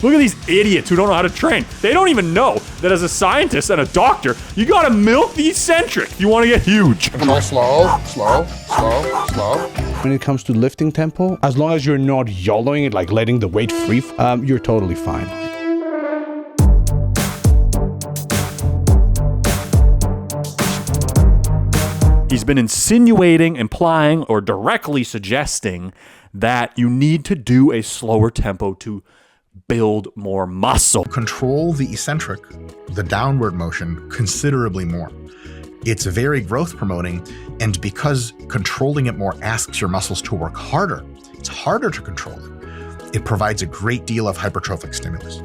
Look at these idiots who don't know how to train. They don't even know that as a scientist and a doctor, you gotta milk the eccentric if you want to get huge. Control slow. When it comes to lifting tempo, as long as you're not YOLOing it, like letting the weight free, you're totally fine. He's been insinuating, implying, or directly suggesting that you need to do a slower tempo to build more muscle. Control the eccentric, the downward motion, considerably more. It's very growth promoting, and because controlling it more asks your muscles to work harder, it's harder to control it. It provides a great deal of hypertrophic stimulus.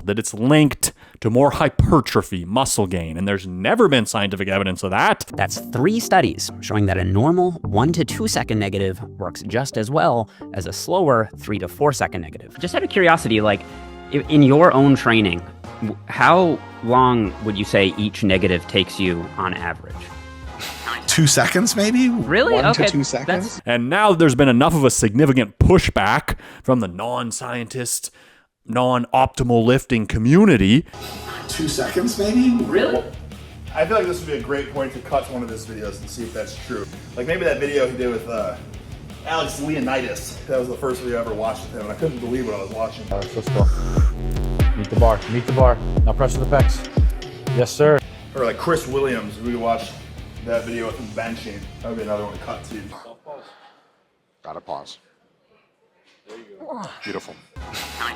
That it's linked to more hypertrophy, muscle gain, and there's never been scientific evidence of that. That's 3 studies showing that a normal 1 to 2 second negative works just as well as a slower 3 to 4 second negative. Just out of curiosity, like in your own training, how long would you say each negative takes you on average? 2 seconds, maybe? Really? 1 okay. to 2 seconds? And now there's been enough of a significant pushback from the non-scientist, non-optimal lifting community. 2 seconds, maybe? Really? I feel like this would be a great point to cut to one of his videos and see if that's true. Like maybe that video he did with Alex Leonidas. That was the first video I ever watched with him, and I couldn't believe what I was watching. Let's go. Meet the bar. Now pressure the pecs. Yes, sir. Or like Chris Williams, we watched that video with him benching. That would be another one to cut to. Gotta pause. There you go. Beautiful.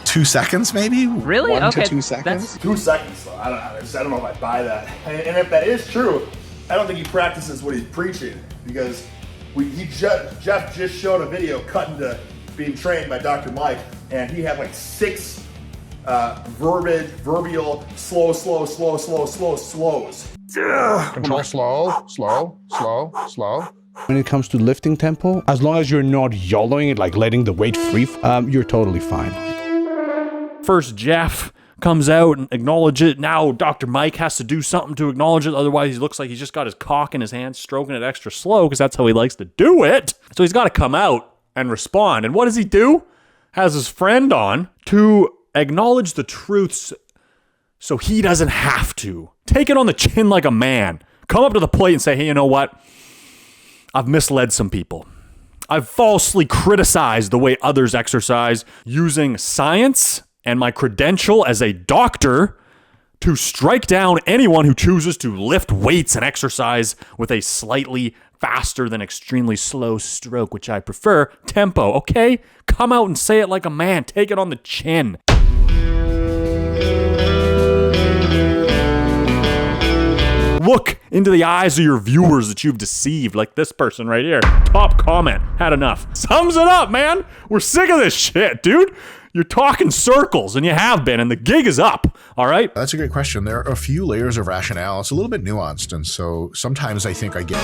2 seconds, maybe? Really? 1 okay. to 2 seconds? 2 seconds though. I don't know if I buy that. And if that is true, I don't think he practices what he's preaching, because Jeff just showed a video cut into being trained by Dr. Mike, and he had like 6 verbial slows. Control slow. When it comes to lifting tempo, as long as you're not YOLOing it, like letting the weight free, you're totally fine. First, Jeff comes out and acknowledges it. Now Dr. Mike has to do something to acknowledge it. Otherwise, he looks like he's just got his cock in his hand, stroking it extra slow, because that's how he likes to do it. So he's got to come out and respond. And what does he do? Has his friend on to acknowledge the truths so he doesn't have to. Take it on the chin like a man. Come up to the plate and say, hey, you know what? I've misled some people. I've falsely criticized the way others exercise using science and my credential as a doctor to strike down anyone who chooses to lift weights and exercise with a slightly faster than extremely slow stroke, which I prefer, tempo, okay? Come out and say it like a man. Take it on the chin. Look into the eyes of your viewers that you've deceived, like this person right here. Top comment. Had enough. Sums it up, man. We're sick of this shit, dude. You're talking circles, and you have been, and the gig is up, all right? That's a great question. There are a few layers of rationale. It's a little bit nuanced, and so sometimes I think I get...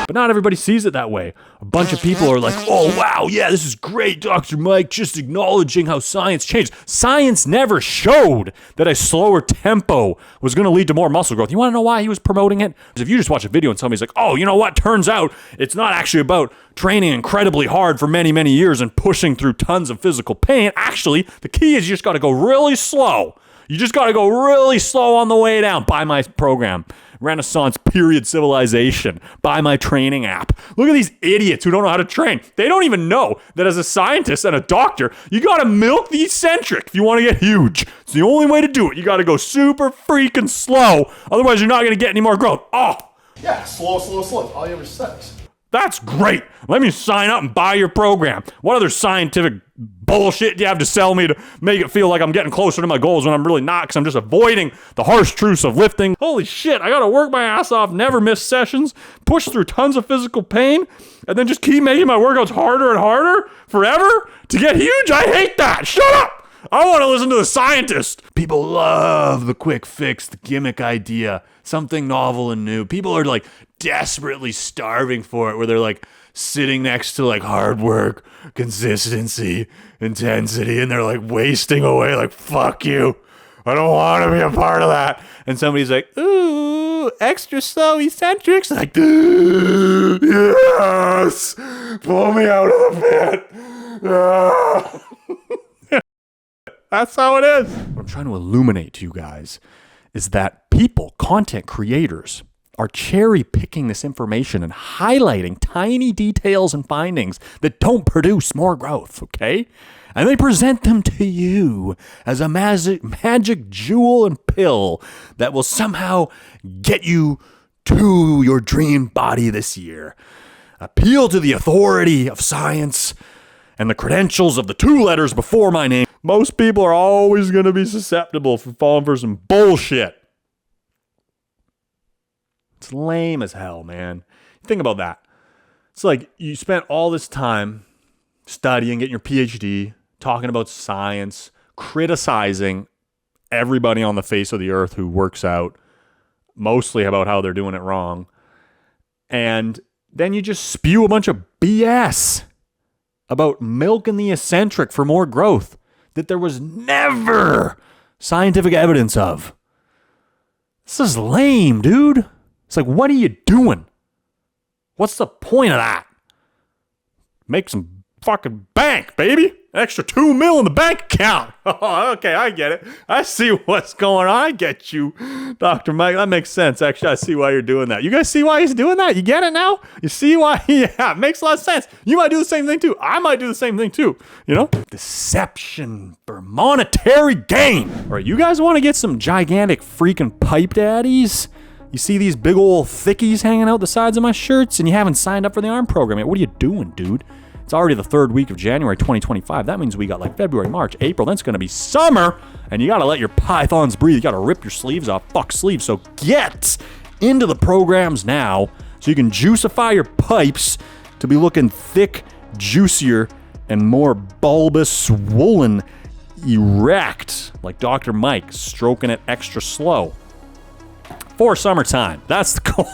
But not everybody sees it that way. A bunch of people are like, oh, wow, yeah, this is great, Dr. Mike, just acknowledging how science changed. Science never showed that a slower tempo was going to lead to more muscle growth. You want to know why he was promoting it? Because if you just watch a video and somebody's like, oh, you know what? Turns out it's not actually about training incredibly hard for many, many years and pushing through tons of physical pain. Actually, the key is you just got to go really slow. You just got to go really slow on the way down. Buy my program. Renaissance period civilization. Buy my training app. Look at these idiots who don't know how to train. They don't even know that as a scientist and a doctor, you got to milk the eccentric if you want to get huge. It's the only way to do it. You got to go super freaking slow. Otherwise, you're not going to get any more growth. Oh, Yeah, slow. All he ever says. that's great. Let me sign up and buy your program. What other scientific bullshit do you have to sell me to make it feel like I'm getting closer to my goals when I'm really not, because I'm just avoiding the harsh truths of lifting? Holy shit, I gotta work my ass off, never miss sessions, push through tons of physical pain, and then just keep making my workouts harder and harder forever to get huge? I hate that. Shut up. I want to listen to the scientist. People love the quick fix, the gimmick idea, something novel and new. People are like desperately starving for it, where they're like sitting next to like hard work, consistency, intensity, and they're like wasting away like, fuck you. I don't want to be a part of that. And somebody's like, ooh, extra slow eccentrics. Like, yes, pull me out of the pit. That's how it is. What I'm trying to illuminate to you guys is that people, content creators, are cherry picking this information and highlighting tiny details and findings that don't produce more growth, okay? And they present them to you as a magic jewel and pill that will somehow get you to your dream body this year. Appeal to the authority of science and the credentials of the 2 letters before my name. Most people are always going to be susceptible for falling for some bullshit. It's lame as hell, man. Think about that. It's like you spent all this time studying, getting your PhD, talking about science, criticizing everybody on the face of the earth who works out, mostly about how they're doing it wrong. And then you just spew a bunch of BS about milking the eccentric for more growth that there was never scientific evidence of. This is lame, dude. It's like, what are you doing? What's the point of that? Make some fucking bank, baby. Extra $2 million in the bank account. Oh, okay, I get it. I see what's going on. I get you, Dr. Mike. That makes sense. Actually, I see why you're doing that. You guys see why he's doing that? You get it now? You see why? Yeah, it makes a lot of sense. You might do the same thing too. I might do the same thing too. You know? Deception for monetary gain. All right, you guys want to get some gigantic freaking pipe daddies? You see these big old thickies hanging out the sides of my shirts and you haven't signed up for the ARM program yet. What are you doing, dude? It's already the 3rd week of January 2025. That means we got like February, March, April. Then it's going to be summer. And you got to let your pythons breathe. You got to rip your sleeves off. Fuck sleeves. So get into the programs now so you can juicify your pipes to be looking thick, juicier, and more bulbous, swollen, erect. Like Dr. Mike, stroking it extra slow. For summertime. That's the goal.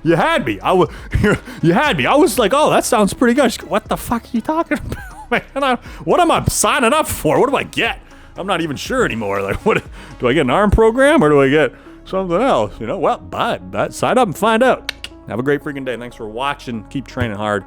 You had me. You had me. I was like, oh, that sounds pretty good. Go, what the fuck are you talking about, man? What am I signing up for? What do I get? I'm not even sure anymore. Like, what do I get? An ARM program or do I get something else? You know, well, but sign up and find out. Have a great freaking day. Thanks for watching. Keep training hard.